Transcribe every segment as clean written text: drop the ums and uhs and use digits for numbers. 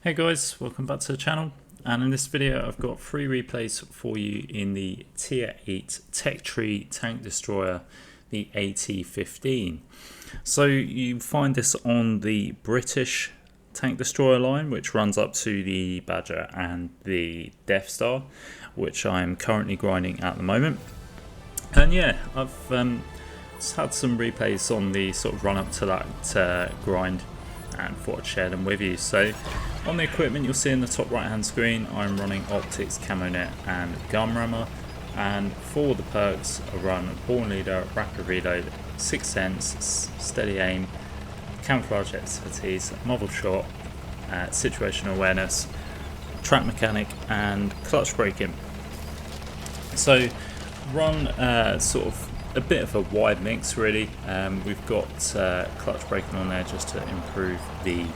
Hey guys, welcome back to the channel, and in this video I've got 3 replays for you in the Tier 8 Tech Tree Tank Destroyer, the AT-15. So you find this on the British Tank Destroyer line, which runs up to the Badger and the Death Star, which I'm currently grinding at the moment. And yeah, I've just had some replays on the sort of run up to that grind, and thought I'd share them with you. So on the equipment, you'll see in the top right hand screen I'm running Optics, Camo Net and Gun Rammer, and for the perks I run Born Leader, Rapid Reload, Sixth Sense, Steady Aim, Camouflage Expertise, Novel Shot, Situational Awareness, Track Mechanic and Clutch Braking. So run sort of a bit of a wide mix really. We've got clutch braking on there just to improve the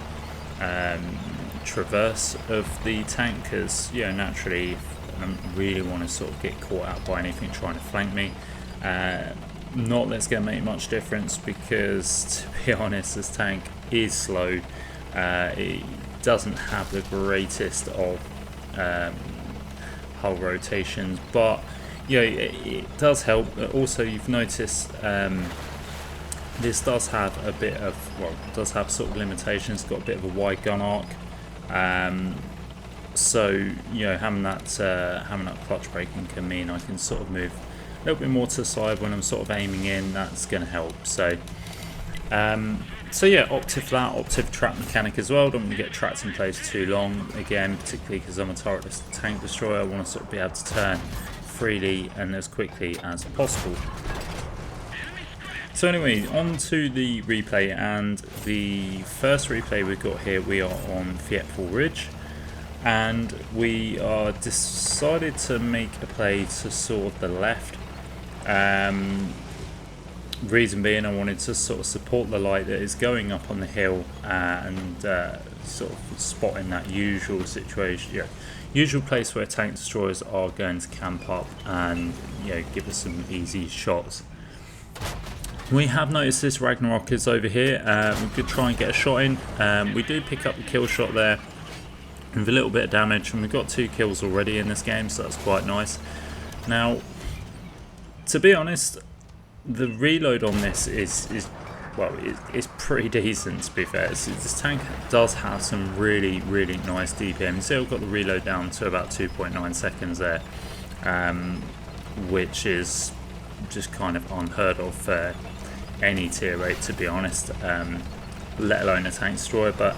traverse of the tank, because naturally I don't really want to sort of get caught out by anything trying to flank me. Not that's going to make much difference, because to be honest, this tank is slow. It doesn't have the greatest of hull rotations, but it does help. Also, you've noticed this does have a bit of, does have sort of limitations. It's got a bit of a wide gun arc, so having that clutch braking can mean I can sort of move a little bit more to the side when I'm sort of aiming in. That's going to help. So yeah, Optive that, Optive Track Mechanic as well. Don't want to get trapped in place too long. Again, particularly because I'm a turretless tank destroyer, I want to sort of be able to turn freely and as quickly as possible. So anyway, on to the replay, and the first replay we've got here, we are on Fayetteville Ridge, and we are decided to make a play to sort the left. Reason being, I wanted to sort of support the light that is going up on the hill, and sort of spotting that usual situation, usual place where tank destroyers are going to camp up and give us some easy shots. We have noticed this Ragnarok is over here. We could try and get a shot in. We do pick up the kill shot there with a little bit of damage, and we've got 2 kills already in this game, so that's quite nice. Now, to be honest, the reload on this is pretty decent, to be fair. This tank does have some really nice DPM. You see I've got the reload down to about 2.9 seconds there, which is just kind of unheard of for any tier 8, to be honest, let alone a tank destroyer. But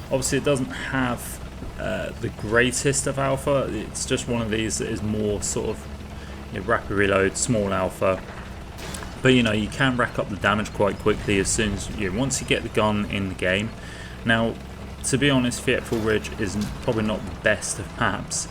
obviously it doesn't have the greatest of alpha. It's just one of these that is more sort of rapid reload, small alpha. But you can rack up the damage quite quickly as soon as once you get the gun in the game. Now, to be honest, Fayetteville Ridge is probably not the best of maps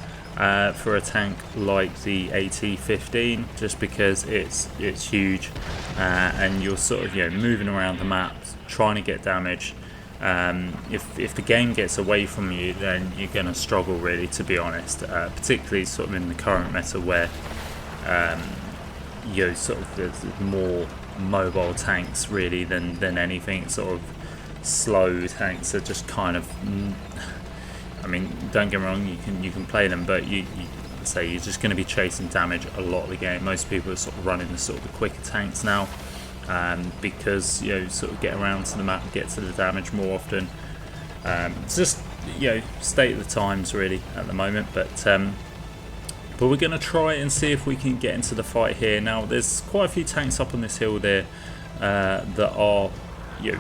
for a tank like the AT-15, just because it's huge, and you're sort of moving around the map trying to get damage. If the game gets away from you, then you're going to struggle really, to be honest, particularly sort of in the current meta where sort of there's more mobile tanks really than anything. Sort of slow tanks are just kind of, I mean, don't get me wrong, you can play them, but you're just going to be chasing damage a lot of the game. Most people are sort of running the sort of the quicker tanks now, because sort of get around to the map, get to the damage more often. It's just state of the times really at the moment, but we're going to try and see if we can get into the fight here. Now, there's quite a few tanks up on this hill there that are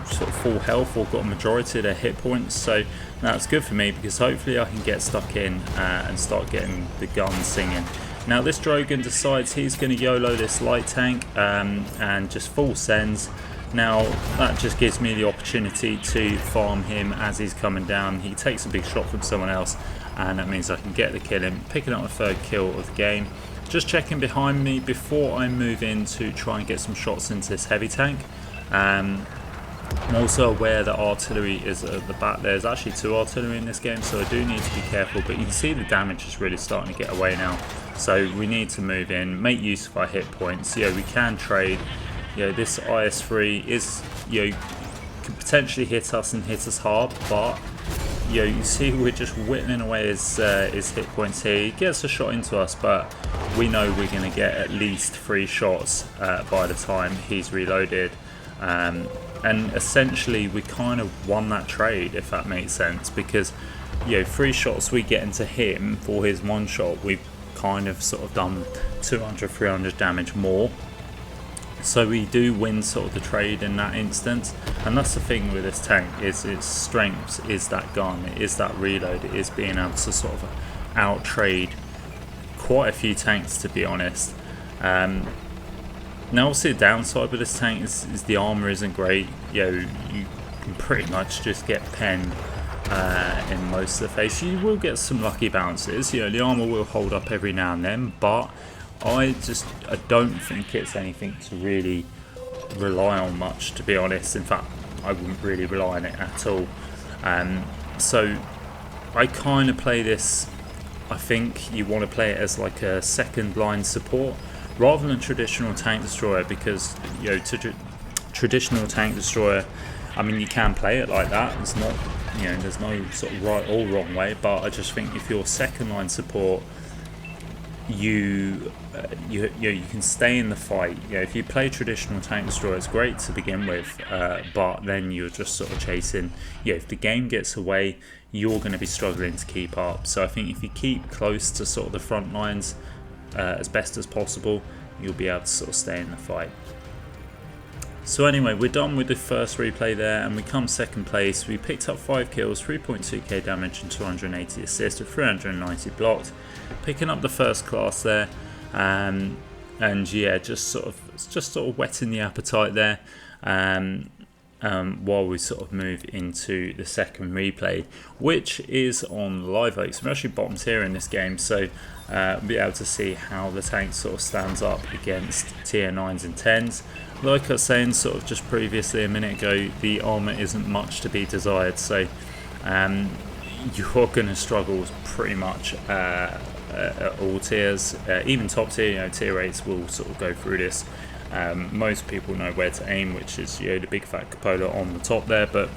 sort of full health or got a majority of their hit points, so that's good for me, because hopefully I can get stuck in and start getting the gun singing. Now, this Drogon decides he's going to YOLO this light tank and just full sends. Now, that just gives me the opportunity to farm him as he's coming down. He takes a big shot from someone else, and that means I can get the kill in, picking up my 3rd kill of the game. Just checking behind me before I move in to try and get some shots into this heavy tank. I'm also aware that artillery is at the back. There's actually 2 artillery in this game, so I do need to be careful, but you can see the damage is really starting to get away now. So we need to move in, make use of our hit points. We can trade. This IS-3 is, could potentially hit us and hit us hard, but you see we're just whittling away his hit points here. He gets a shot into us, but we know we're going to get at least 3 shots by the time he's reloaded. And essentially we kind of won that trade, if that makes sense, because 3 shots we get into him for his 1 shot, we've kind of sort of done 200-300 damage more. So we do win sort of the trade in that instance, and that's the thing with this tank, is its strength is that gun, it is that reload, it is being able to sort of out trade quite a few tanks, to be honest. Now obviously the downside with this tank is the armour isn't great. You can pretty much just get penned in most of the face. You will get some lucky bounces, the armour will hold up every now and then, but I don't think it's anything to really rely on much, to be honest. In fact, I wouldn't really rely on it at all. So I kind of play this, I think you want to play it as like a second line support rather than traditional tank destroyer, because traditional tank destroyer, I mean, you can play it like that. It's not, there's no sort of right or wrong way, but I just think if you're second line support, you can stay in the fight. If you play traditional tank destroyer, it's great to begin with, but then you're just sort of chasing. If the game gets away, you're going to be struggling to keep up. So I think if you keep close to sort of the front lines as best as possible, you'll be able to sort of stay in the fight. So anyway, we're done with the first replay there, and we come second place. We picked up 5 kills, 3.2k damage and 280 assists with 390 blocked, picking up the first class there, and yeah, just sort of whetting the appetite there, while we sort of move into the second replay, which is on live oak. So we're actually bottom tier in this game, so we'll be able to see how the tank sort of stands up against tier 9s and 10s. Like I was saying sort of just previously a minute ago, the armour isn't much to be desired, so you're going to struggle pretty much at all tiers. Even top tier, tier 8s will sort of go through this. Most people know where to aim, which is the big fat cupola on the top there, but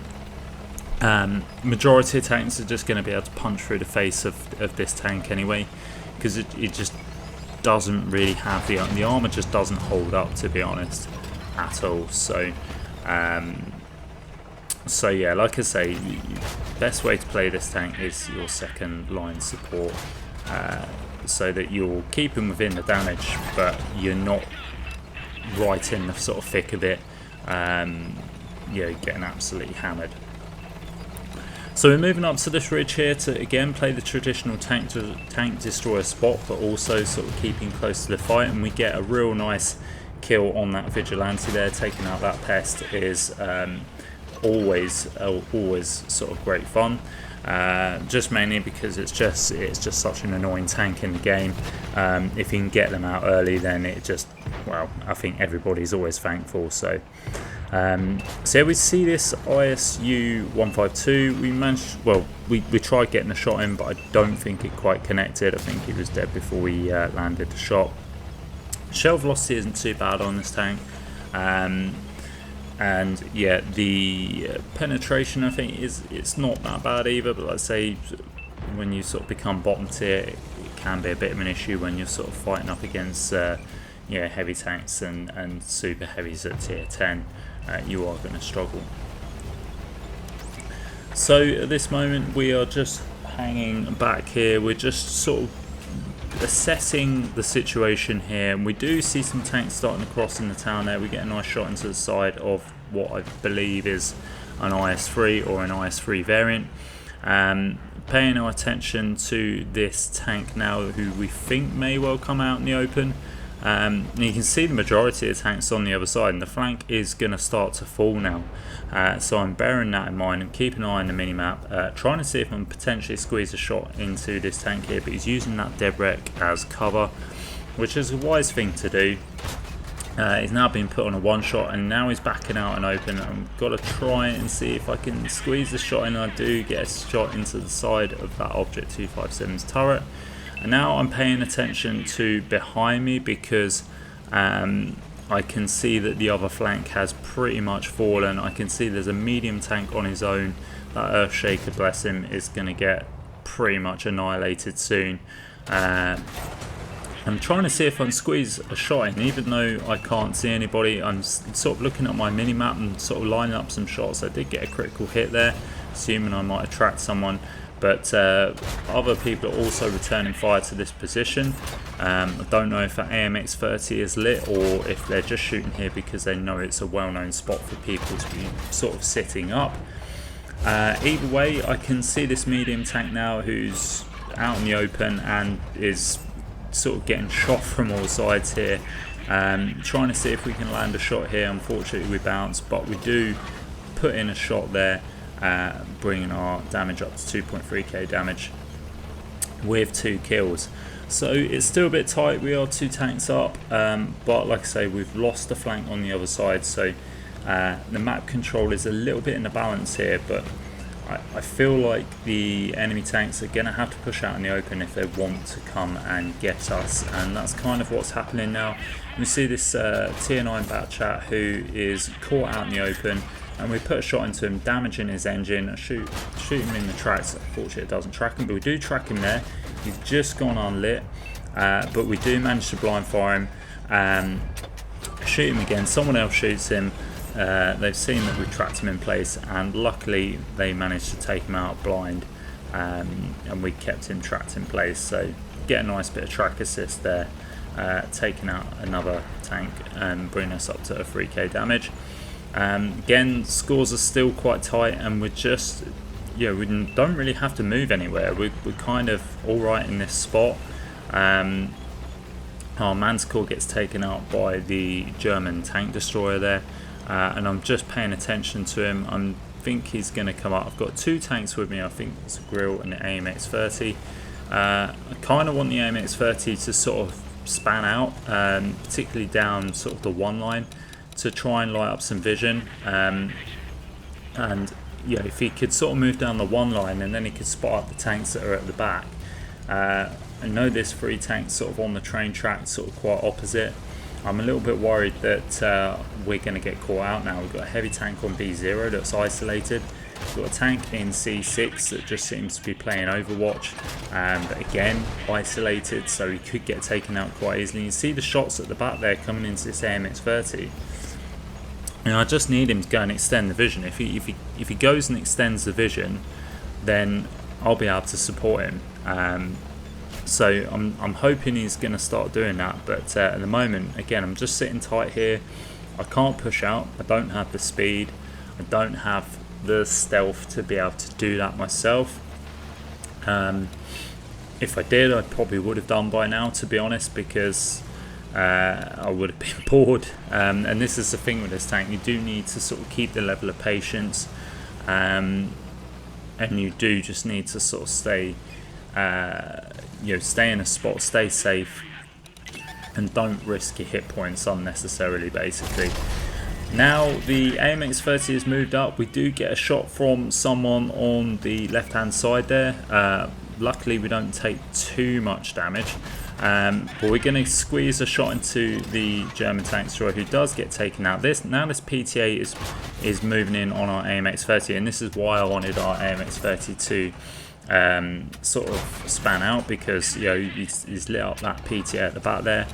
majority of tanks are just going to be able to punch through the face of this tank anyway, because it just doesn't really have the armour just doesn't hold up, to be honest, at all. So so yeah, like I say, best way to play this tank is your second line support, so that you're keeping within the damage, but you're not right in the sort of thick of it, getting absolutely hammered. So we're moving up to this ridge here to again play the traditional tank destroyer spot, but also sort of keeping close to the fight, and we get a real nice kill on that vigilante there. Taking out that pest is always sort of great fun, just mainly because it's just such an annoying tank in the game. If you can get them out early, then it just, well, I think everybody's always thankful. So so yeah, we see this ISU 152. We managed, well, we tried getting a shot in, but I don't think it quite connected. I think he was dead before we landed the shot. Shell velocity isn't too bad on this tank, and yeah, the penetration, I think, it's not that bad either. But let's say when you sort of become bottom tier, it can be a bit of an issue when you're sort of fighting up against heavy tanks and super heavies at tier 10. You are going to struggle. So at this moment we are just hanging back here. We're just sort of assessing the situation here, and we do see some tanks starting to cross in the town there. We get a nice shot into the side of what I believe is an IS-3 or an IS-3 variant. Paying our attention to this tank now, who we think may well come out in the open. You can see the majority of the tanks on the other side, and the flank is going to start to fall now. So I'm bearing that in mind and keeping an eye on the minimap, trying to see if I can potentially squeeze a shot into this tank here, but he's using that dead wreck as cover, which is a wise thing to do. He's now been put on a one shot, and now he's backing out and open. I've got to try and see if I can squeeze the shot in, and I do get a shot into the side of that Object 257's turret. And now I'm paying attention to behind me, because I can see that the other flank has pretty much fallen. I can see there's a medium tank on his own. That Earthshaker, bless him, is going to get pretty much annihilated soon. I'm trying to see if I can squeeze a shot in, even though I can't see anybody. I'm sort of looking at my mini-map and sort of lining up some shots. I did get a critical hit there, assuming I might attract someone. But other people are also returning fire to this position. I don't know if that AMX-30 is lit or if they're just shooting here because they know it's a well-known spot for people to be sort of sitting up. Either way, I can see this medium tank now who's out in the open and is sort of getting shot from all sides here. Trying to see if we can land a shot here. Unfortunately we bounce, but we do put in a shot there, bringing our damage up to 2.3k damage with 2 kills. So it's still a bit tight. We are 2 tanks up, but like I say, we've lost the flank on the other side, so the map control is a little bit in the balance here, but I feel like the enemy tanks are going to have to push out in the open if they want to come and get us, and that's kind of what's happening now. You see this tier 9 bat chat who is caught out in the open, and we put a shot into him, damaging his engine, shoot him in the tracks. Unfortunately it doesn't track him, but we do track him there. He's just gone unlit, but we do manage to blind fire him, shoot him again, someone else shoots him. They've seen that we've tracked him in place, and luckily they managed to take him out blind, and we kept him tracked in place. So get a nice bit of track assist there, taking out another tank and bringing us up to a 3k damage. Again, scores are still quite tight, and we're just, we don't really have to move anywhere. We're kind of alright in this spot. Our Manticore gets taken out by the German tank destroyer there. And I'm just paying attention to him. I think he's going to come up. I've got 2 tanks with me. I think it's a Grill and the AMX-30. I kind of want the AMX-30 to sort of span out, particularly down sort of the 1 line, to try and light up some vision. And if he could sort of move down the 1 line, and then he could spot up the tanks that are at the back. I know there's 3 tanks sort of on the train track, sort of quite opposite. I'm a little bit worried that we're going to get caught out now. We've got a heavy tank on B0 that's isolated. We've got a tank in C6 that just seems to be playing Overwatch, but again isolated, so he could get taken out quite easily. You see the shots at the back there coming into this AMX-30. And I just need him to go and extend the vision. If he goes and extends the vision, then I'll be able to support him. So I'm hoping he's going to start doing that, but at the moment, again, I'm just sitting tight here. I can't push out. I don't have the speed. I don't have the stealth to be able to do that myself. If I did, I probably would have done by now, to be honest, because I would have been bored. And this is the thing with this tank. You do need to sort of keep the level of patience, and you do just need to sort of stay stay in a spot, stay safe, and don't risk your hit points unnecessarily, basically. Now the AMX-30 has moved up. We do get a shot from someone on the left hand side there. Luckily we don't take too much damage, but we're going to squeeze a shot into the German tank destroyer, who does get taken out. This PTA is moving in on our AMX-30, and this is why I wanted our AMX-30 to sort of span out, because he's lit up that PTA at the back there.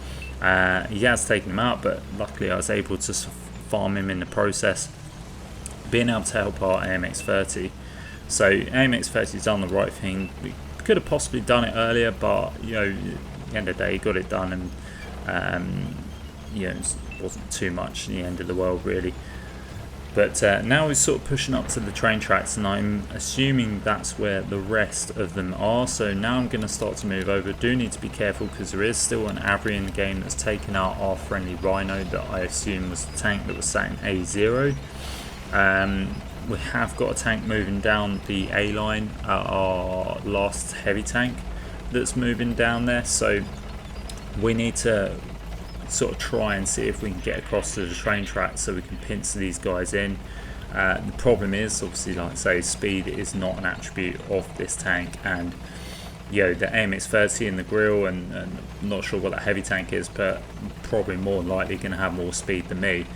He has taken him out, but luckily I was able to farm him in the process, being able to help our AMX-30. So AMX-30 has done the right thing. We could have possibly done it earlier, but at the end of the day, he got it done, and it wasn't too much in the end of the world, really. But now we're sort of pushing up to the train tracks, and I'm assuming that's where the rest of them are. So now I'm going to start to move over. Do need to be careful, because there is still an Avri in the game that's taken out our friendly Rhino that I assume was the tank that was sat in A0. We have got a tank moving down the A line, our last heavy tank that's moving down there. So we need to sort of try and see if we can get across to the train track so we can pinch these guys in. The problem is, obviously, like I say, speed is not an attribute of this tank, and the AMX-30 in the grill, and I'm not sure what that heavy tank is, but probably more than likely going to have more speed than me.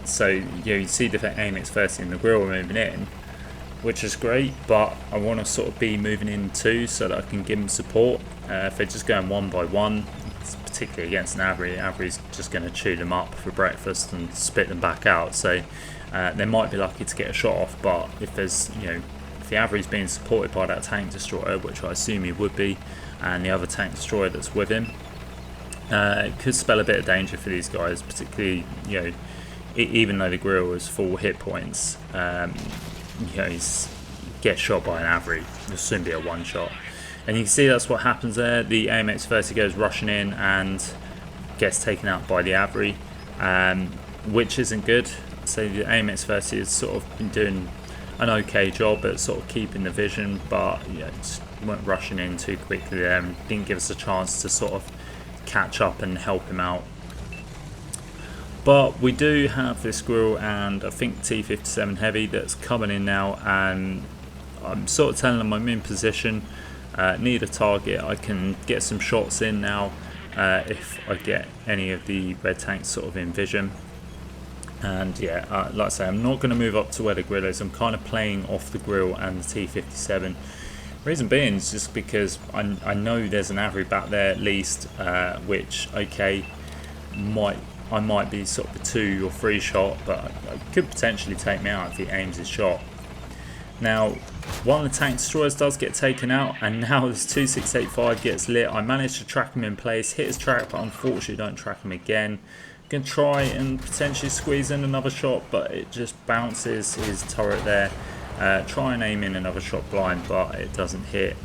So you see the AMX-30 in the grill moving in, which is great, but I want to sort of be moving in too so that I can give them support. If they're just going one by one, particularly against an Avery's just going to chew them up for breakfast and spit them back out. So they might be lucky to get a shot off, but if there's, if the Avery's being supported by that tank destroyer, which I assume he would be, and the other tank destroyer that's with him, it could spell a bit of danger for these guys, particularly, even though the grill is full hit points, he's get shot by an Avery, it'll soon be a one shot. And you can see that's what happens there. The AMX-30 goes rushing in and gets taken out by the Avery, which isn't good. So the AMX-30 has sort of been doing an okay job at sort of keeping the vision, but just went rushing in too quickly there and didn't give us a chance to sort of catch up and help him out. But we do have this grill and I think T57 heavy that's coming in now, and I'm sort of telling them I'm in position, need a target. I can get some shots in now if I get any of the red tanks sort of in vision. And like I say, I'm not going to move up to where the grill is. I'm kind of playing off the grill and the T57. Reason being is just because I know there's an Avery back there at least, which I might be sort of a 2 or 3 shot, but it could potentially take me out if he aims his shot. Now, one of the tank destroyers does get taken out, and now this 2685 gets lit. I managed to track him in place, hit his track, but unfortunately don't track him again. Can try and potentially squeeze in another shot, but it just bounces his turret there. Try and aim in another shot blind, but it doesn't hit.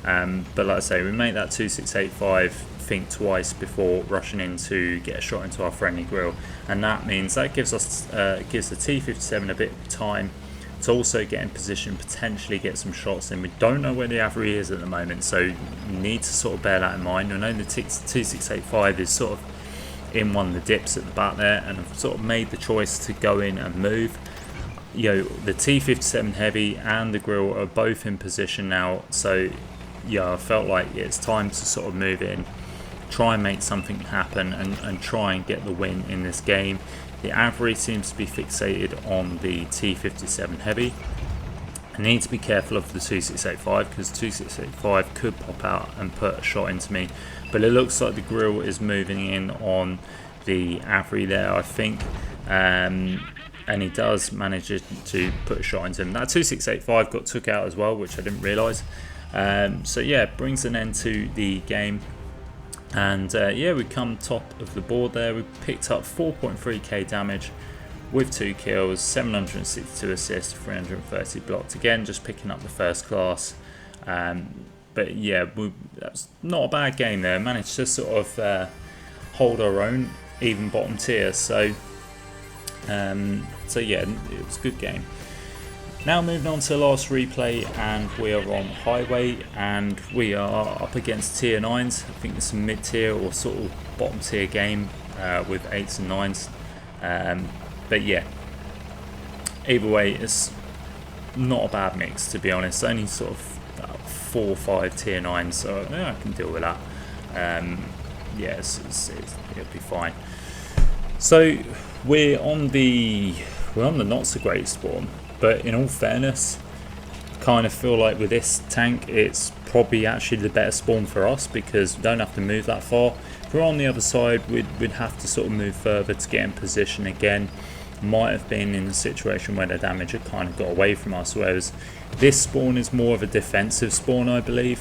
But like I say, we make that 2685 think twice before rushing in to get a shot into our friendly grill, and that means that gives us gives the T57 a bit of time to also get in position, potentially get some shots in. We don't know where the Avery is at the moment, so you need to sort of bear that in mind. I know the 2685 is sort of in one of the dips at the back there, and I've sort of made the choice to go in and move. The T57 heavy and the grill are both in position now, so I felt like it's time to sort of move in, try and make something happen, and try and get the win in this game. The Avery seems to be fixated on the T57 heavy. I need to be careful of the 2685 because 2685 could pop out and put a shot into me, but it looks like the grill is moving in on the Avery there, I think, and he does manage to put a shot into him. That 2685 got took out as well, which I didn't realise. So brings an end to the game, and we come top of the board there. We picked up 4.3k damage with 2 kills, 762 assists, 330 blocked. Again, just picking up the first class. But that's not a bad game there. Managed to sort of hold our own, even bottom tier. So it was a good game. Now moving on to the last replay, and we are on highway, and we are up against tier 9s. I think it's a mid-tier or sort of bottom tier game with 8s and 9s. Either way, it's not a bad mix, to be honest. Only sort of 4 or 5 tier 9s, so I can deal with that. It'll be fine. So we're on the not so great spawn. But in all fairness, kind of feel like with this tank, it's probably actually the better spawn for us because we don't have to move that far. If we're on the other side, we'd have to sort of move further to get in position again. Might have been in a situation where the damage had kind of got away from us, whereas this spawn is more of a defensive spawn, I believe,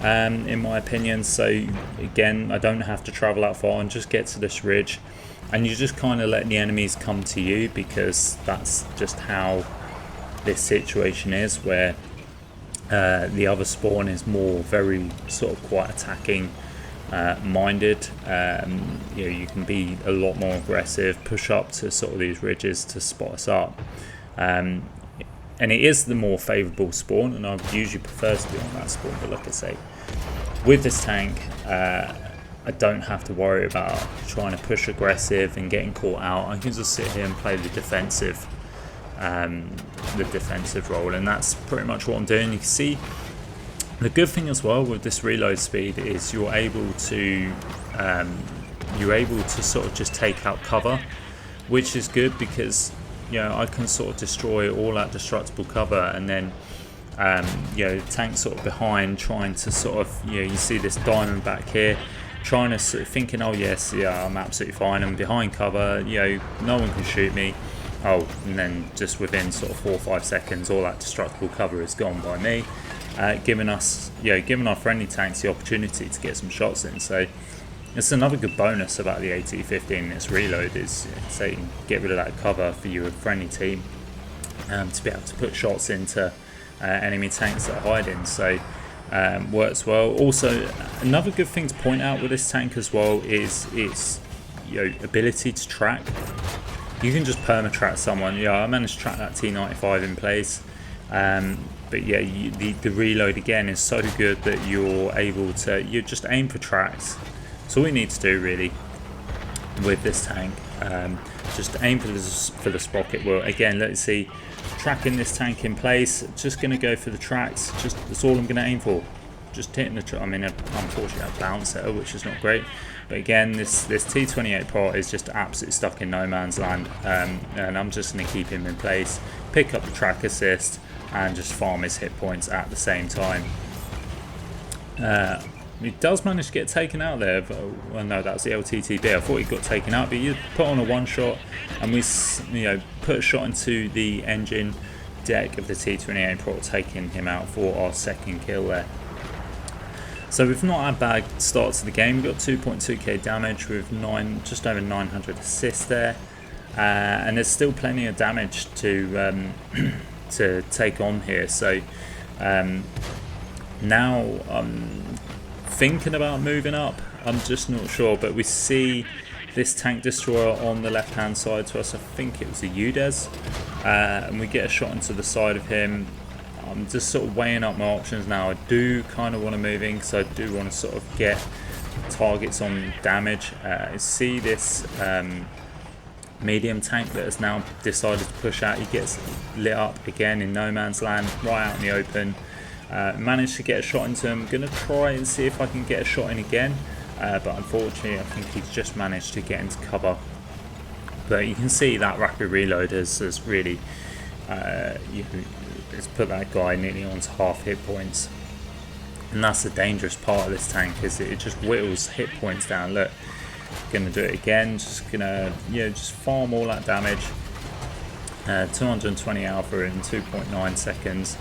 in my opinion. So again, I don't have to travel that far and just get to this ridge, and you just kind of let the enemies come to you because that's just how this situation is, where the other spawn is more very sort of quite attacking minded. You can be a lot more aggressive, push up to sort of these ridges to spot us up, and it is the more favourable spawn, and I would usually prefer to be on that spawn. But like I say, with this tank, I don't have to worry about trying to push aggressive and getting caught out. I can just sit here and play the defensive role, and that's pretty much what I'm doing. You can see The good thing as well with this reload speed is you're able to sort of just take out cover, which is good because I can sort of destroy all that destructible cover, and then tank sort of behind trying to sort of you see this diamond back here trying to sort of thinking, oh yes, yeah, I'm absolutely fine, I'm behind cover, no one can shoot me. Oh, and then just within sort of 4 or 5 seconds, all that destructible cover is gone by me, giving our friendly tanks the opportunity to get some shots in. So it's another good bonus about the AT-15 and its reload is so you can get rid of that cover for your friendly team, to be able to put shots into enemy tanks that are hiding. So works well. Also, another good thing to point out with this tank as well is its ability to track. You can just perma-track someone. I managed to track that T-95 in place. But yeah, the reload again is so good that you're able to just aim for tracks. That's all we need to do really with this tank. Just aim for the sprocket. Well, again, let's see, tracking this tank in place. Just going to go for the tracks. That's all I'm going to aim for. Just hitting the track. I mean, unfortunately, I bounced it, which is not great. But again, this T-28 pot is just absolutely stuck in no man's land, and I'm just going to keep him in place, pick up the track assist, and just farm his hit points at the same time. He does manage to get taken out there. Well, no, that's the LTTB. I thought he got taken out, but you put on a one shot, and we put a shot into the engine deck of the T-28 pot, taking him out for our second kill there. So we've not had bad starts to the game. We've got 2.2k damage with just over 900 assists there, and there's still plenty of damage to to take on here. So now I'm thinking about moving up. I'm just not sure, but we see this tank destroyer on the left hand side to us. I think it was a UDES, and we get a shot into the side of him. I'm just sort of weighing up my options now. I do kind of want to move in because I do want to sort of get targets on damage. See this medium tank that has now decided to push out. He gets lit up again in no man's land, right out in the open. Managed to get a shot into him. Going to try and see if I can get a shot in again, but unfortunately I think he's just managed to get into cover. But you can see that rapid reload has really it's put that guy nearly onto half hit points, and that's the dangerous part of this tank, is it just whittles hit points down. Look, gonna do it again, just gonna just farm all that damage. 220 alpha in 2.9 seconds.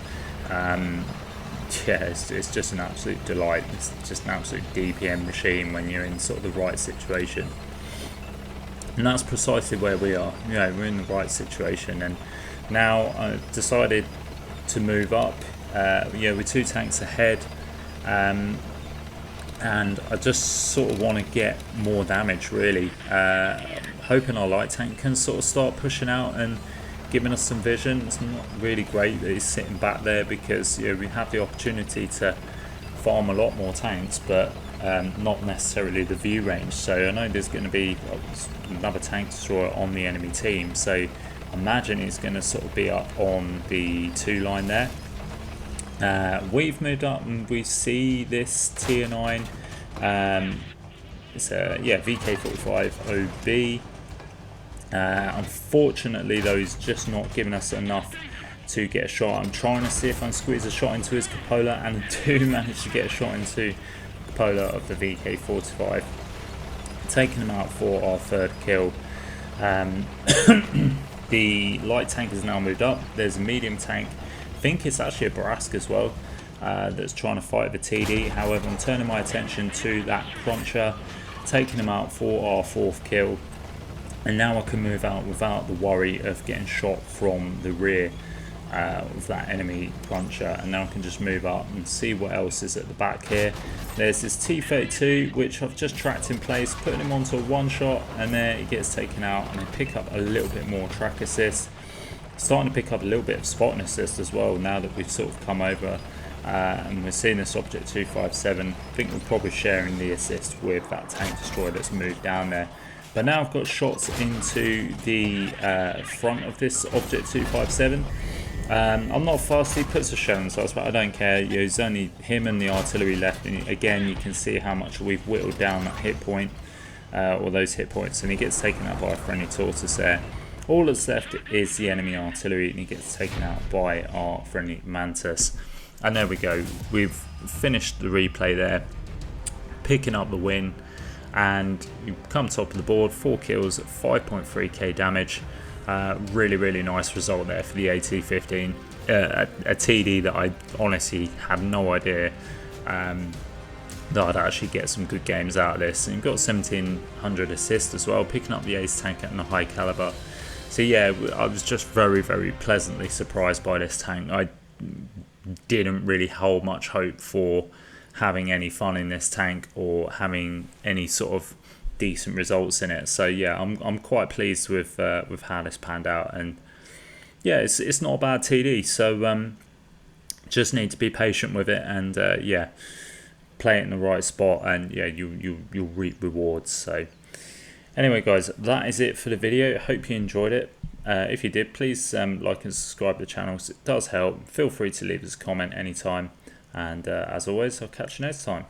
Yeah, it's just an absolute delight. It's just an absolute DPM machine when you're in sort of the right situation, and that's precisely where we are. We're in the right situation, and now I've decided to move up. We're 2 tanks ahead, and I just sort of want to get more damage really. Hoping our light tank can sort of start pushing out and giving us some vision. It's not really great that he's sitting back there, because we have the opportunity to farm a lot more tanks, but not necessarily the view range. So I know there's going to be another tank destroyer on the enemy team, so I imagine he's going to sort of be up on the 2 line there. We've moved up and we see this tier 9. It's a VK45 OB. Unfortunately though, he's just not giving us enough to get a shot. I'm trying to see if I can squeeze a shot into his cupola, and I do manage to get a shot into the cupola of the VK45, taking him out for our 3rd kill. The light tank has now moved up. There's a medium tank, I think it's actually a Barask as well, that's trying to fight the TD. However, I'm turning my attention to that cruncher, taking him out for our 4th kill, and now I can move out without the worry of getting shot from the rear of that enemy cruncher, and now I can just move up and see what else is at the back here. There's this T-32 which I've just tracked in place, putting him onto a 1-shot, and there he gets taken out, and I pick up a little bit more track assist, starting to pick up a little bit of spot and assist as well now that we've sort of come over, and we're seeing this object 257. I think we're probably sharing the assist with that tank destroyer that's moved down there. But now I've got shots into the front of this object 257. I'm not fast. He puts a shell on us, but I don't care. There's only him and the artillery left, and again you can see how much we've whittled down that hit point, or those hit points, and he gets taken out by a friendly tortoise there. All that's left is the enemy artillery, and he gets taken out by our friendly mantis. And there we go. We've finished the replay there, picking up the win, and you come top of the board. 4 kills, 5.3k damage. Really nice result there for the AT-15. A TD that I honestly had no idea that I'd actually get some good games out of this. And you've got 1700 assists as well, picking up the ace tank and the high caliber. So yeah, I was just very pleasantly surprised by this tank. I didn't really hold much hope for having any fun in this tank or having any sort of decent results in it. So yeah, I'm quite pleased with how this panned out, and yeah, it's not a bad TD. So just need to be patient with it, and yeah, play it in the right spot, and yeah, you'll reap rewards. So anyway, guys, that is it for the video. Hope you enjoyed it. If you did, please like and subscribe to the channel. It does help. Feel free to leave us a comment anytime, and as always, I'll catch you next time.